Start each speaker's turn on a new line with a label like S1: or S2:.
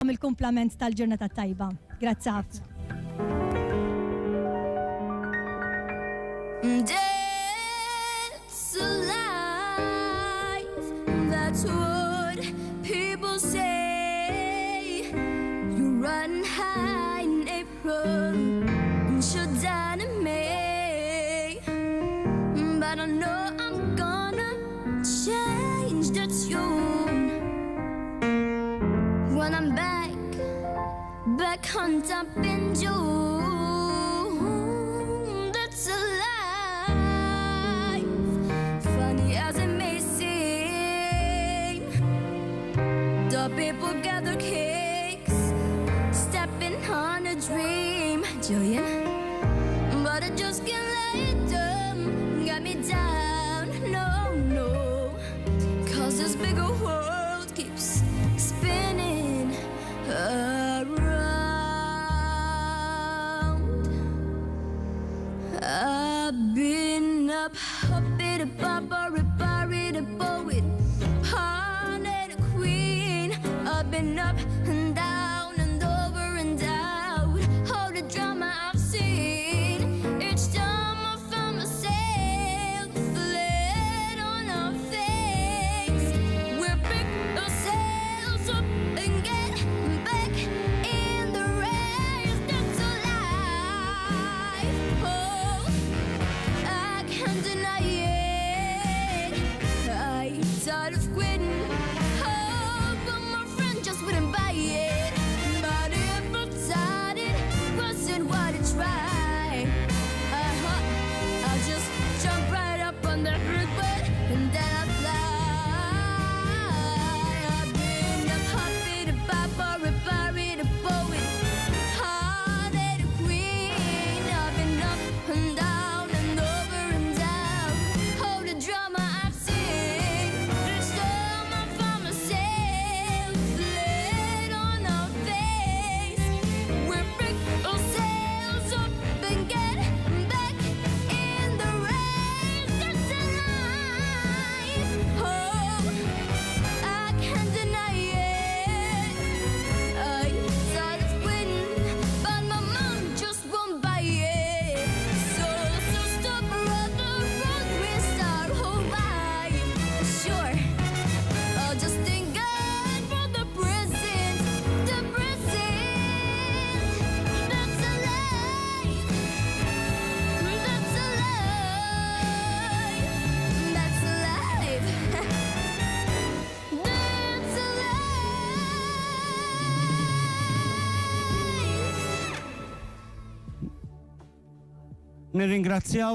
S1: il-kumplament tal-ġurnata tajba. Grazzi ħafna.
S2: That's alive, that's what people say. You run high in April and shut down in May, but I know I'm gonna change the tune when I'm back on top in June. That's alive, funny as it may seem. The people gather cakes, stepping on a dream, Jillian, but I just can't let them get me down, no, no, 'cause this bigger world keeps spinning around. I've been up in a barbary, the poet, pawn and a queen. I've been up and down and over and out, all the drama I've seen. Each time I found myself flat on our face. We pick ourselves up and get back in the race. That's alive. Oh, I can't deny it. I thought of quitting. Oh, but my friend just wouldn't buy it. But if I tried it, wasn't what I tried. I'll just jump right up on the earth, but and then I'll fly. I've been a puppet, a barbary, a poet, heart and a queen. I've been up and down and over and down, all the drama I've seen. Each time I found myself flat on our face. We pick ourselves up and get back in the race. That's alive. Oh, I can't deny it. I thought of quitting, but my mom just won't buy it. So stop, brother, road we start. Oh, right, sure. I'll just thank God for the present, the present. That's alive. That's alive. That's alive. That's alive.
S3: Nirringrazzjaw